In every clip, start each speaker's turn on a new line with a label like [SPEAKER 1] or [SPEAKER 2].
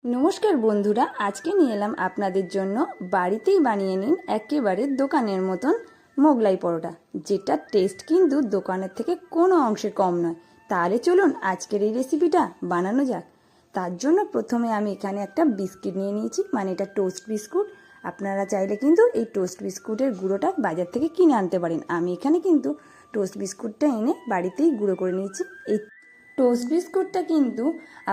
[SPEAKER 1] নমস্কার বন্ধুরা, আজকে নিয়ে এলাম আপনাদের জন্য বাড়িতেই বানিয়ে নিন একেবারে দোকানের মতন মোগলাই পরোটা, যেটা টেস্ট কিন্তু দোকানের থেকে কোনো অংশে কম নয়। তাহলে চলুন আজকের এই রেসিপিটা বানানো যাক। তার জন্য প্রথমে আমি এখানে একটা বিস্কিট নিয়ে নিয়েছি, মানে এটা টোস্ট বিস্কুট। আপনারা চাইলে কিন্তু এই টোস্ট বিস্কুটের গুঁড়োটা বাজার থেকে কিনে আনতে পারেন। আমি এখানে কিন্তু টোস্ট বিস্কুটটা এনে বাড়িতেই গুঁড়ো করে নিয়েছি। এই টোস্ট বিস্কুটটা কিন্তু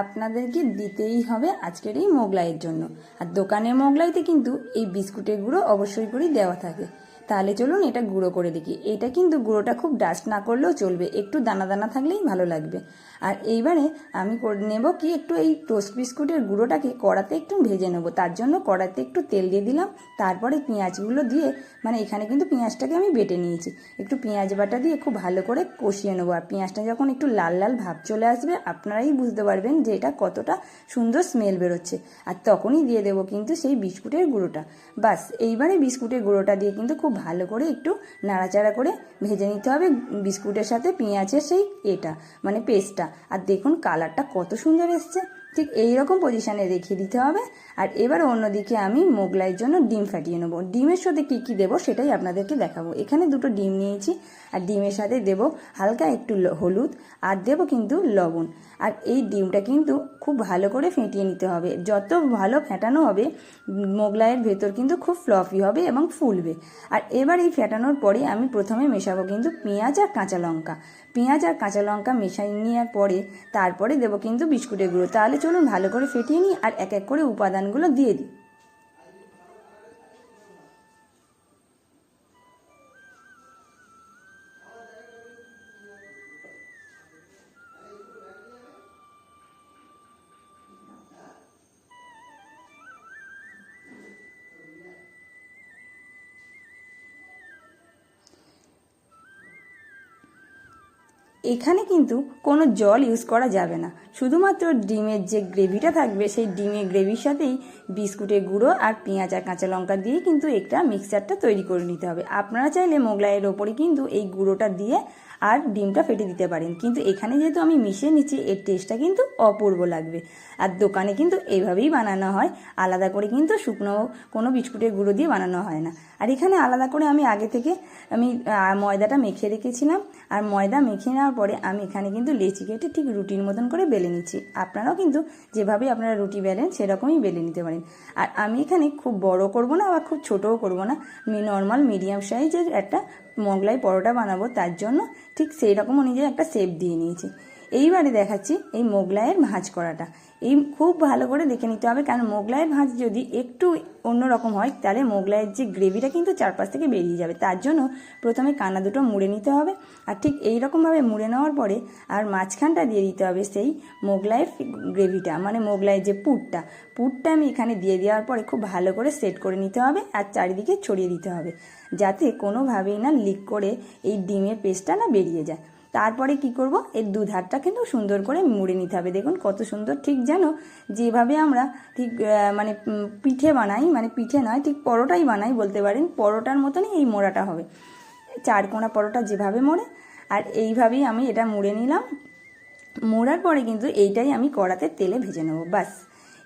[SPEAKER 1] আপনাদেরকে দিতেই হবে আজকের এই মোগলাইয়ের জন্য। আর দোকানের মোগলাইতে কিন্তু এই বিস্কুটের গুঁড়ো অবশ্যই করেই দেওয়া থাকে। তাহলে চলুন এটা গুঁড়ো করে দেখি। এটা কিন্তু গুঁড়োটা খুব ডাস্ট না করলেও চলবে, একটু দানা দানা থাকলেই ভালো লাগবে। আর এইবারে আমি করে নেব কি, একটু এই টোস্ট বিস্কুটের গুঁড়োটাকে কড়াতে একটু ভেজে নেব। তার জন্য কড়াতে একটু তেল দিয়ে দিলাম, তারপরে পেঁয়াজগুলো দিয়ে, মানে এখানে কিন্তু পেঁয়াজটাকে আমি বেটে নিয়েছি, একটু পেঁয়াজ বাটা দিয়ে খুব ভালো করে কষিয়ে নেবো। আর পেঁয়াজটা যখন একটু লাল লাল ভাব চলে আসবে, আপনারাই বুঝতে পারবেন যে এটা কতটা সুন্দর স্মেল বেরোচ্ছে। আর তখনই দিয়ে দেবো কিন্তু সেই বিস্কুটের গুঁড়োটা। বাস এইবারে বিস্কুটের গুঁড়োটা দিয়ে কিন্তু খুব ভালো করে একটু নাড়াচাড়া করে ভেজে নিতে হবে বিস্কুটের সাথে পেঁয়াজের সেই মানে পেস্টটা। আর দেখুন কালারটা কত সুন্দর এসছে, ঠিক এই রকম পজিশানে রেখে দিতে হবে। আর এবার অন্যদিকে আমি মোগলাইয়ের জন্য ডিম ফাটিয়ে নেবো। ডিমের সাথে কী কী দেবো সেটাই আপনাদেরকে দেখাবো। এখানে দুটো ডিম নিয়েছি, আর ডিমের সাথে দেবো হালকা একটু হলুদ, আর দেবো কিন্তু লবণ। আর এই ডিমটা কিন্তু খুব ভালো করে ফেটিয়ে নিতে হবে। যত ভালো ফেটানো হবে মোগলাইয়ের ভেতর কিন্তু খুব ফ্লফি হবে এবং ফুলবে। আর এবার এই ফেটানোর পরে আমি প্রথমে মেশাবো কিন্তু পেঁয়াজ আর কাঁচা লঙ্কা। পেঁয়াজ আর কাঁচা লঙ্কা মেশাই নেওয়ার পরে তারপরে দেবো কিন্তু বিস্কুটের গুঁড়ো। তাহলে চলুন ভালো করে ফেটিয়ে নিই আর এক এক করে উপাদানগুলো দিয়ে দিই। এখানে কিন্তু কোনো জল ইউজ করা যাবে না, শুধুমাত্র ডিমের যে গ্রেভিটা থাকবে সেই ডিমের গ্রেভির সাথেই বিস্কুটের গুঁড়ো আর পেঁয়াজ আর কাঁচা লঙ্কা দিয়ে কিন্তু একটা মিক্সচারটা তৈরি করে নিতে হবে। আপনারা চাইলে মোগলাইয়ের ওপরে কিন্তু এই গুঁড়োটা দিয়ে আর ডিমটা ফেটে দিতে পারেন, কিন্তু এখানে যেহেতু আমি মিশিয়ে নিচ্ছি এর টেস্টটা কিন্তু অপূর্ব লাগবে। আর দোকানে কিন্তু এইভাবেই বানানো হয়, আলাদা করে কিন্তু শুকনো কোনো বিস্কুটের গুঁড়ো দিয়ে বানানো হয় না। আর এখানে আলাদা করে আমি আগে থেকে ময়দাটা মেখে রেখেছিলাম, আর ময়দা মেখে নেওয়ার পরে আমি এখানে কিন্তু লেচি কেটে ঠিক রুটির মতন করে বেলে নিচ্ছি। আপনারাও কিন্তু যেভাবে আপনারা রুটি বেলেন সেরকমই বেলে নিতে পারেন। আর আমি এখানে খুব বড় করব না আবার খুব ছোটও করব না, নর্মাল মিডিয়াম সাইজের একটা মোগলাই পরোটা বানাবো, তার জন্য ঠিক সেই রকম অনুযায়ী একটা শেপ দিয়ে নিয়েছি। এইবারে দেখাচ্ছি এই মোগলাইয়ের ভাঁজ করাটা। এই খুব ভালো করে দেখে নিতে হবে, কারণ মোগলাইয়ের ভাঁজ যদি একটু অন্যরকম হয় তাহলে মোগলাইয়ের যে গ্রেভিটা কিন্তু চারপাশ থেকে বেরিয়ে যাবে। তার জন্য প্রথমে কানা দুটো মুড়ে নিতে হবে, আর ঠিক এই রকমভাবে মুড়ে নেওয়ার পরে আর মাঝখানটা দিয়ে দিতে হবে সেই মোগলাইয়ের গ্রেভিটা, মানে মোগলাইয়ের যে পুরটা আমি এখানে দিয়ে দেওয়ার পরে খুব ভালো করে সেট করে নিতে হবে আর চারিদিকে ছড়িয়ে দিতে হবে, যাতে কোনোভাবেই না লিক করে এই ডিমের পেস্টটা না বেরিয়ে যায়। তারপরে কি করব, এর দুধারটা কিন্তু সুন্দর করে মুড়ে নিতে হবে। দেখুন কত সুন্দর, ঠিক যেন যেভাবে আমরা ঠিক মানে পিঠে বানাই, মানে পিঠে নয় ঠিক পরোটাই বানাই বলতে পারেন, পরোটার মতনই এই মোড়াটা হবে, চারকোনা পরোটা যেভাবে মোড়ে। আর এইভাবেই আমি এটা মুড়ে নিলাম। মোড়ার পরে কিন্তু এইটাই আমি কড়াতে তেলে ভেজে নেব, বাস।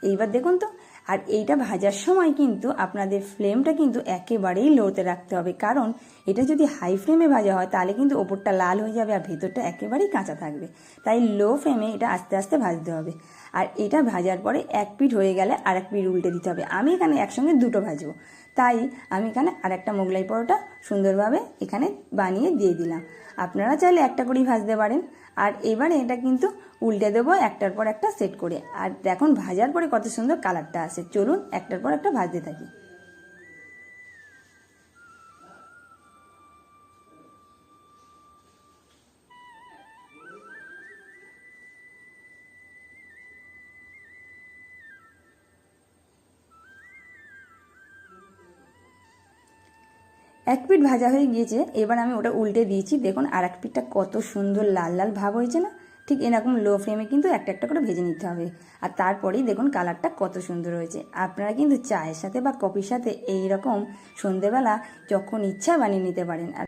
[SPEAKER 1] এইবার দেখুন তো, আর এইটা ভাজার সময় কিন্তু আপনাদের ফ্লেমটা কিন্তু একেবারেই লোতে রাখতে হবে, কারণ এটা যদি হাই ফ্লেমে ভাজা হয় তাহলে কিন্তু ওপরটা লাল হয়ে যাবে আর ভেতরটা একেবারেই কাঁচা থাকবে। তাই লো ফ্লেমে এটা আস্তে আস্তে ভাজতে হবে। আর এটা ভাজার পরে এক পিঠ হয়ে গেলে আর এক পিঠ উল্টে দিতে হবে। আমি এখানে একসঙ্গে দুটো ভাজবো, তাই আমি এখানে আর একটা মোগলাই পরোটা সুন্দরভাবে এখানে বানিয়ে দিয়ে দিলাম। আপনারা চাইলে একটা করেই ভাজতে পারেন। আর এবারে এটা কিন্তু উল্টে দেবো একটার পর একটা সেট করে। আর দেখুন ভাজার পরে কত সুন্দর কালারটা আসে। চলুন একটার পর একটা ভাজতে থাকি। এক পিঠ ভাজা হয়ে গিয়েছে, এবার আমি ওটা উল্টে দিয়েছি। দেখুন আর এক পিঠটা কত সুন্দর লাল লাল ভাব হয়েছে না। ঠিক এরকম লো ফ্লেমে কিন্তু একটা একটা করে ভেজে নিতে হবে। আর তারপরেই দেখুন কালারটা কত সুন্দর হয়েছে। আপনারা কিন্তু চায়ের সাথে বা কফির সাথে এই রকম সন্ধেবেলা যখন ইচ্ছা বানিয়ে নিতে পারেন। আর